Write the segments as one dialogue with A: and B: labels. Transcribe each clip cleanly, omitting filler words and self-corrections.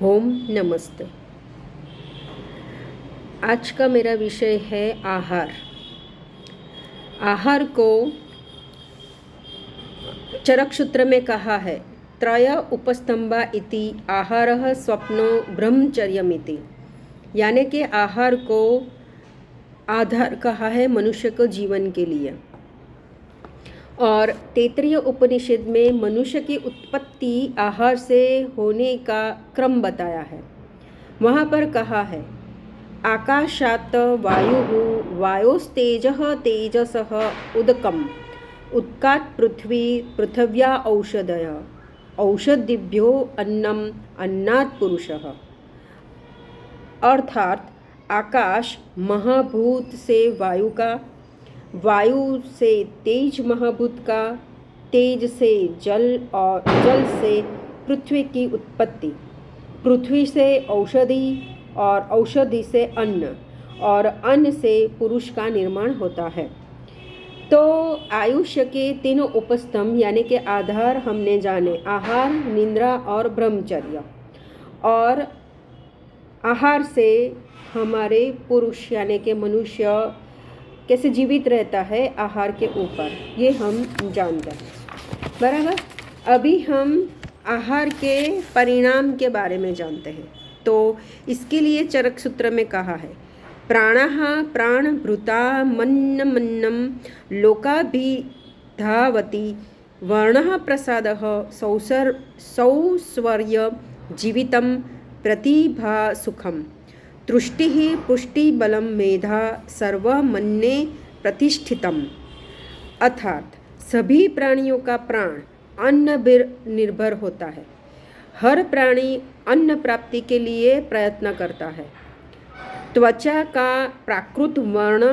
A: ओम नमस्ते। आज का मेरा विषय है आहार। आहार को चरक सूत्र में कहा है त्रय उपस्तंभा इति आहारः स्वप्नो ब्रह्मचर्यमिति, यानी कि आहार को आधार कहा है मनुष्य को जीवन के लिए। और तैत्तिरीय उपनिषद में मनुष्य की उत्पत्ति आहार से होने का क्रम बताया है। वहाँ पर कहा है आकाशात् वायुः वायोस्तेजः तेजसः उदकम् उदकात् पृथ्वी पृथिव्या औषधयः औषधिभ्यो अन्नम् अन्नात् पुरुषः। अर्थात आकाश महाभूत से वायु का, वायु से तेज महाभूत का, तेज से जल और जल से पृथ्वी की उत्पत्ति, पृथ्वी से औषधि और औषधि से अन्न और अन्न से पुरुष का निर्माण होता है। तो आयुष्य के तीनों उपस्तंभ यानी कि आधार हमने जाने आहार, निद्रा और ब्रह्मचर्य। और आहार से हमारे पुरुष यानी कि मनुष्य कैसे जीवित रहता है आहार के ऊपर, ये हम जानते हैं। बराबर। अभी हम आहार के परिणाम के बारे में जानते हैं। तो इसके लिए चरक सूत्र में कहा है प्राणः प्राणभृता मन्नमन्नं लोकाभिधावति वर्णः प्रसादः सौस्वर्य जीवितं प्रतिभा सुखम तुष्टिः पुष्टिबलं मेधा सर्वमन्ये प्रतिष्ठितम। अर्थात सभी प्राणियों का प्राण अन्न पर निर्भर होता है। हर प्राणी अन्न प्राप्ति के लिए प्रयत्न करता है। त्वचा का प्राकृत वर्ण,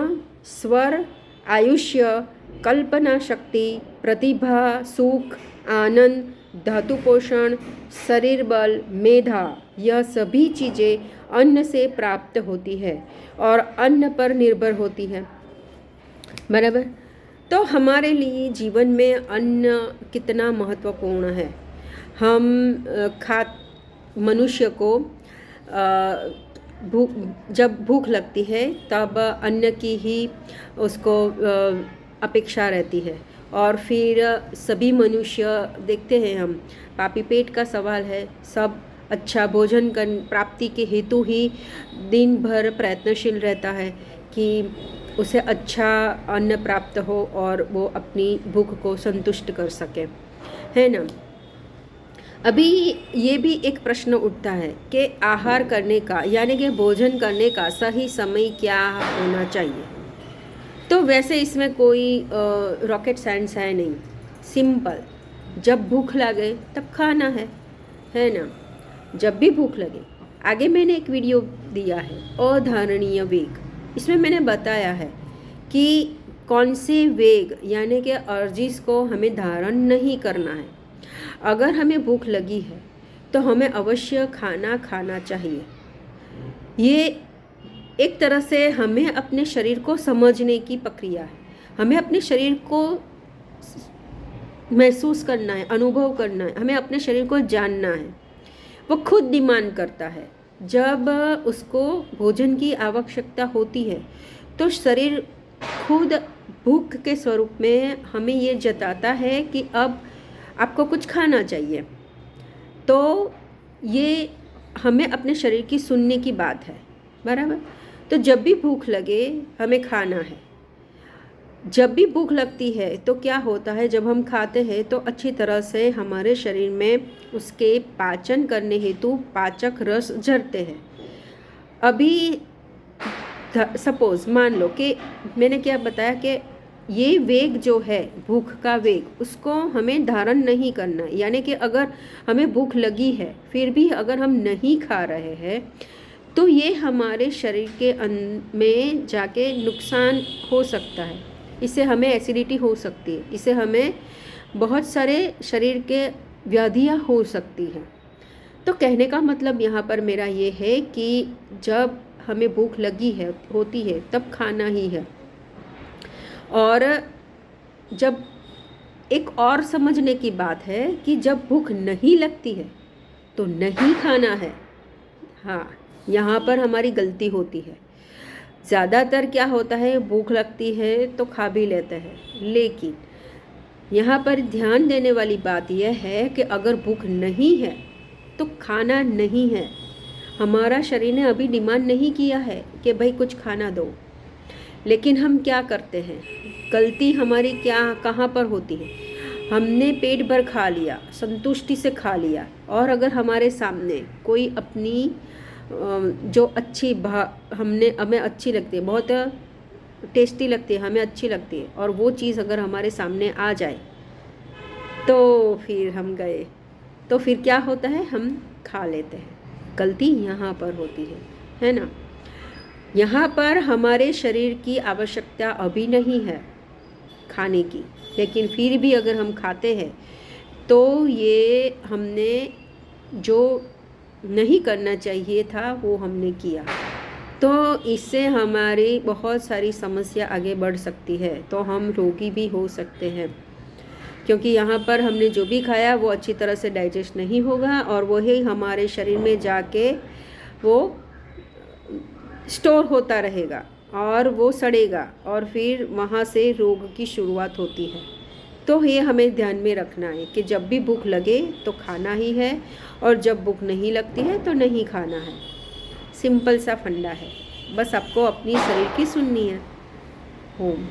A: स्वर, आयुष्य, कल्पना शक्ति, प्रतिभा, सुख, आनंद, धातु पोषण, शरीर बल, मेधा, यह सभी चीज़ें अन्न से प्राप्त होती है और अन्न पर निर्भर होती है। बराबर। तो हमारे लिए जीवन में अन्न कितना महत्वपूर्ण है। हम मनुष्य को जब भूख लगती है तब अन्न की ही उसको अपेक्षा रहती है। और फिर सभी मनुष्य देखते हैं हम, पापी पेट का सवाल है, सब अच्छा भोजन प्राप्ति के हेतु ही दिन भर प्रयत्नशील रहता है कि उसे अच्छा अन्न प्राप्त हो और वो अपनी भूख को संतुष्ट कर सके, है ना। अभी ये भी एक प्रश्न उठता है कि आहार करने का यानी कि भोजन करने का सही समय क्या होना चाहिए। तो वैसे इसमें कोई रॉकेट साइंस है नहीं, सिंपल। जब भूख लगे तब खाना है ना। जब भी भूख लगे। आगे मैंने एक वीडियो दिया है अधारणीय वेग, इसमें मैंने बताया है कि कौन से वेग यानी कि अर्जिस को हमें धारण नहीं करना है। अगर हमें भूख लगी है तो हमें अवश्य खाना खाना चाहिए। ये एक तरह से हमें अपने शरीर को समझने की प्रक्रिया है। हमें अपने शरीर को महसूस करना है, अनुभव करना है, हमें अपने शरीर को जानना है। वो खुद डिमांड करता है। जब उसको भोजन की आवश्यकता होती है तो शरीर खुद भूख के स्वरूप में हमें ये जताता है कि अब आपको कुछ खाना चाहिए। तो ये हमें अपने शरीर की सुनने की बात है। बराबर। तो जब भी भूख लगे हमें खाना है। जब भी भूख लगती है तो क्या होता है, जब हम खाते हैं तो अच्छी तरह से हमारे शरीर में उसके पाचन करने हेतु पाचक रस झरते हैं। अभी सपोज मान लो कि मैंने क्या बताया कि ये वेग जो है भूख का वेग, उसको हमें धारण नहीं करना है। यानी कि अगर हमें भूख लगी है फिर भी अगर हम नहीं खा रहे हैं तो ये हमारे शरीर के में जाके नुकसान हो सकता है। इससे हमें एसिडिटी हो सकती है, इससे हमें बहुत सारे शरीर के व्याधियाँ हो सकती हैं। तो कहने का मतलब यहाँ पर मेरा ये है कि जब हमें भूख लगी है होती है तब खाना ही है। और जब एक और समझने की बात है कि जब भूख नहीं लगती है तो नहीं खाना है, हाँ, यहाँ पर हमारी गलती होती है। ज़्यादातर क्या होता है, भूख लगती है तो खा भी लेते हैं, लेकिन यहाँ पर ध्यान देने वाली बात यह है कि अगर भूख नहीं है तो खाना नहीं है। हमारा शरीर ने अभी डिमांड नहीं किया है कि भाई कुछ खाना दो, लेकिन हम क्या करते हैं, गलती हमारी क्या कहाँ पर होती है, हमने पेट भर खा लिया, संतुष्टि से खा लिया, और अगर हमारे सामने कोई अपनी जो अच्छी हमें अच्छी लगती है, बहुत टेस्टी लगती है, हमें अच्छी लगती है, और वो चीज़ अगर हमारे सामने आ जाए तो फिर हम गए, तो फिर क्या होता है, हम खा लेते हैं। गलती यहाँ पर होती है ना। यहाँ पर हमारे शरीर की आवश्यकता अभी नहीं है खाने की, लेकिन फिर भी अगर हम खाते हैं तो ये हमने जो नहीं करना चाहिए था वो हमने किया, तो इससे हमारी बहुत सारी समस्या आगे बढ़ सकती है, तो हम रोगी भी हो सकते हैं, क्योंकि यहाँ पर हमने जो भी खाया वो अच्छी तरह से डाइजेस्ट नहीं होगा और वही हमारे शरीर में जाके वो स्टोर होता रहेगा और वो सड़ेगा और फिर वहाँ से रोग की शुरुआत होती है। तो ये हमें ध्यान में रखना है कि जब भी भूख लगे तो खाना ही है, और जब भूख नहीं लगती है तो नहीं खाना है। सिंपल सा फंडा है, बस आपको अपनी शरीर की सुननी है। ओम।